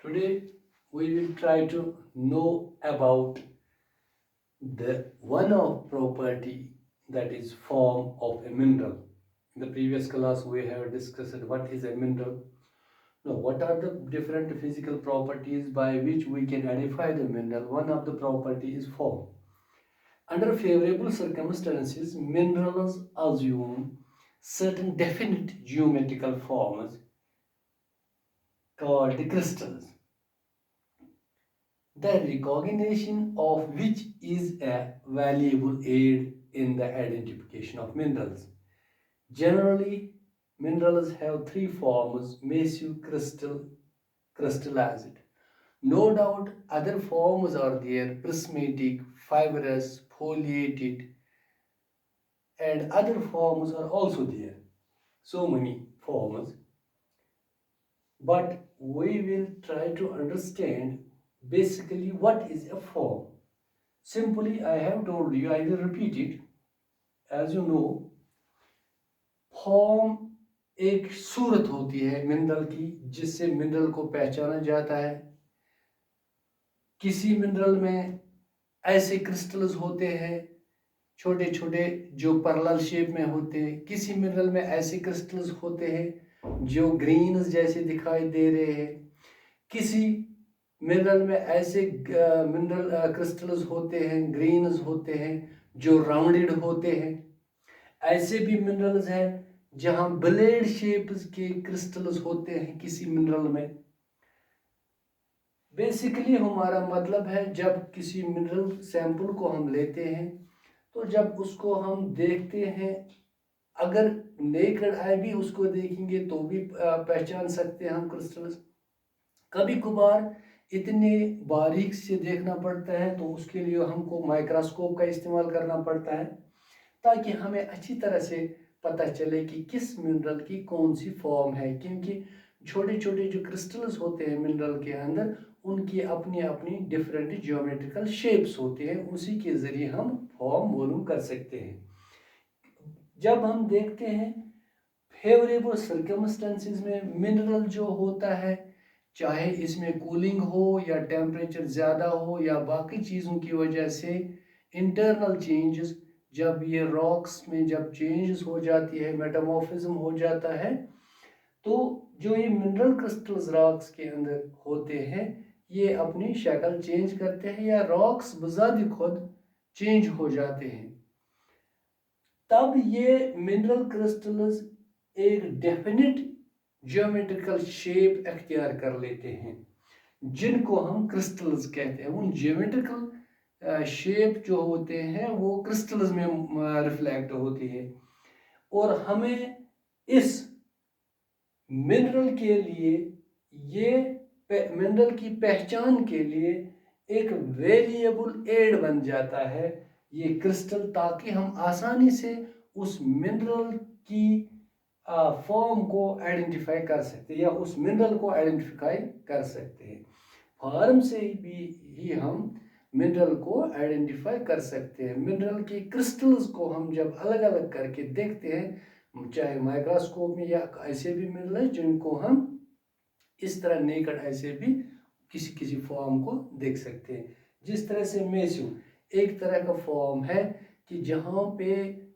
Today we will try to know about the one of property that is form of a mineral. In the previous class we have discussed what is a mineral. Now what are the different physical properties by which we can identify the mineral? One of the property is form. Under favorable circumstances, minerals assume certain definite geometrical forms called crystals, the recognition of which is a valuable aid in the identification of minerals. Generally, minerals have three forms: massive, crystal, crystallized. No doubt other forms are there: prismatic, fibrous, foliated, and other forms are also there. So many forms, but we will try to understand basically what is a form. Simply, I have told you, I will repeat it. As you know, form एक सूरत होती है mineral की जिससे mineral को पहचाना जाता है। किसी मिनरल में ऐसे क्रिस्टल्स होते हैं छोटे छोटे जो पैरेलल शेप में होते हैं, किसी मिनरल में ऐसे क्रिस्टल्स होते हैं जो ग्रीन्स जैसे दिखाई दे रहे हैं, किसी मिनरल में ऐसे मिनरल क्रिस्टल्स होते हैं, ग्रीन्स होते हैं जो राउंडेड होते हैं। ऐसे भी मिनरल्स हैं जहां ब्लेड शेप्स के क्रिस्टल्स होते हैं किसी मिनरल में। बेसिकली हमारा मतलब है जब किसी मिनरल सैंपल को हम लेते हैं तो जब उसको हम देखते हैं, अगर नेकेड आई भी उसको देखेंगे तो भी पहचान सकते हैं हम क्रिस्टल्स। कभी कभार इतने बारीक से देखना पड़ता है तो उसके लिए हमको माइक्रोस्कोप का इस्तेमाल करना पड़ता है ताकि हमें अच्छी तरह से पता चले कि किस मिनरल की कौन सी फॉर्म है, क्योंकि छोटे छोटे जो क्रिस्टल्स होते हैं मिनरल के अंदर उनकी अपनी अपनी डिफरेंट जियोमेट्रिकल शेप्स होते हैं, उसी के ज़रिए हम फॉर्म मालूम कर सकते हैं। जब हम देखते हैं फेवरेबल सर्कमस्टेंसेस में मिनरल जो होता है, चाहे इसमें कूलिंग हो या टेम्परेचर ज़्यादा हो या बाकी चीज़ों की वजह से इंटरनल चेंजेस, जब ये रॉक्स में जब चेंजेस हो जाती है, मेटामॉर्फिज्म हो जाता है, तो जो ये मिनरल क्रिस्टल्स रॉक्स के अंदर होते हैं ये अपनी शक्ल चेंज करते हैं या रॉक्स बजाद खुद चेंज हो जाते हैं। तब ये मिनरल क्रिस्टल्स एक डेफिनेट ज्योमेट्रिकल शेप अख्तियार कर लेते हैं जिनको हम क्रिस्टल्स कहते हैं। उन ज्योमेट्रिकल शेप जो होते हैं वो क्रिस्टल्स में रिफ्लेक्ट होती है और हमें इस मिनरल के लिए, ये मिनरल की पहचान के लिए एक वेरिएबल एड बन जाता है ये क्रिस्टल, ताकि हम आसानी से उस मिनरल की फॉर्म को आइडेंटिफाई कर सकते हैं या उस मिनरल को आइडेंटिफाई कर सकते हैं। फॉर्म से भी ही हम मिनरल को आइडेंटिफाई कर सकते हैं। मिनरल की क्रिस्टल्स को हम जब अलग अलग करके देखते हैं, चाहे माइक्रोस्कोप में, या ऐसे भी मिनरल हैं जिनको हम इस तरह नेकड ऐसे भी किसी किसी फॉर्म को देख सकते हैं। जिस तरह से मेस्यू एक तरह का फॉर्म है कि जहाँ पे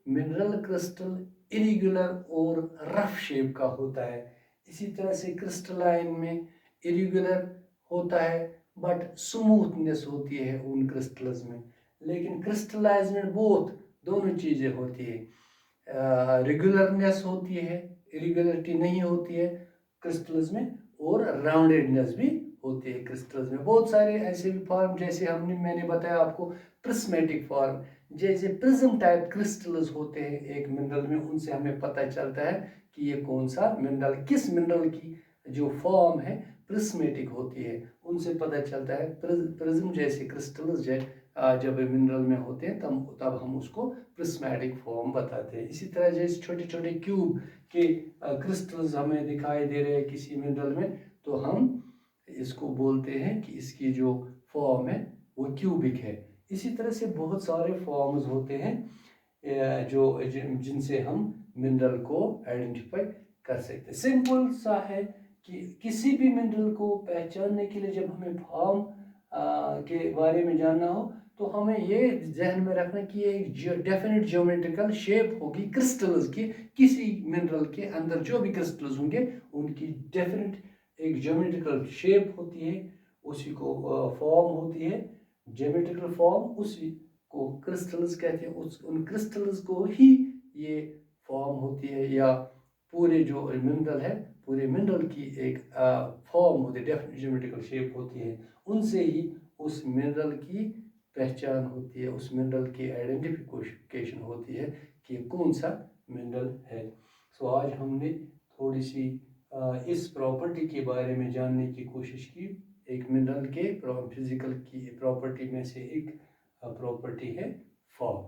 मिनरल क्रिस्टल इरेगुलर और रफ शेप का होता है, इसी तरह से क्रिस्टलाइन में इरेगुलर होता है बट स्मूथनेस होती है उन क्रिस्टल्स में। लेकिन क्रिस्टलाइज में बोथ दोनों चीज़ें होती है, रेगुलरनेस होती है, इरेगुलरिटी नहीं होती है क्रिस्टल्स में, और राउंडेडनेस भी होती है क्रिस्टल्स में। बहुत सारे ऐसे भी फॉर्म जैसे मैंने बताया आपको प्रिस्मेटिक फॉर्म, जैसे प्रिज्म टाइप क्रिस्टल्स होते हैं एक मिनरल में, उनसे हमें पता चलता है कि ये कौन सा मिनरल, किस मिनरल की जो फॉर्म है प्रिस्मेटिक होती है, उनसे पता चलता है। प्रिज्म जैसे क्रिस्टल्स जब मिनरल में होते हैं तब हम उसको प्रिस्मेटिक फॉर्म बताते हैं। इसी तरह जैसे छोटे छोटे क्यूब के क्रिस्टल्स हमें दिखाई दे रहे हैं किसी मिनरल में, तो हम इसको बोलते हैं कि इसकी जो फॉर्म है वो क्यूबिक है। इसी तरह से बहुत सारे फॉर्म्स होते हैं जो जिनसे हम मिनरल को आइडेंटिफाई कर सकते हैं। सिंपल सा है कि किसी भी मिनरल को पहचानने के लिए जब हमें फॉर्म के बारे में जानना हो तो हमें ये जहन में रखना कि ये एक डेफिनेट ज्योमेट्रिकल शेप होगी क्रिस्टल्स की। किसी मिनरल के अंदर जो भी क्रिस्टल्स होंगे उनकी डेफिनेट एक ज्योमेट्रिकल शेप होती है, उसी को फॉर्म होती है, ज्योमेट्रिकल फॉर्म, उसी को क्रिस्टल्स कहते हैं। उन क्रिस्टल्स को ही ये फॉर्म होती है, या पूरे जो मिनरल है पूरे मिनरल की एक फॉर्म होती है, डेफिनेट ज्योमेट्रिकल शेप होती है। उनसे ही उस मिनरल की पहचान होती है, उस मिनरल की आइडेंटिफिकेशन होती है कि कौन सा मिनरल है। सो आज हमने थोड़ी सी इस प्रॉपर्टी के बारे में जानने की कोशिश की। एक मिनरल के फिजिकल की प्रॉपर्टी में से एक प्रॉपर्टी है फॉर्म।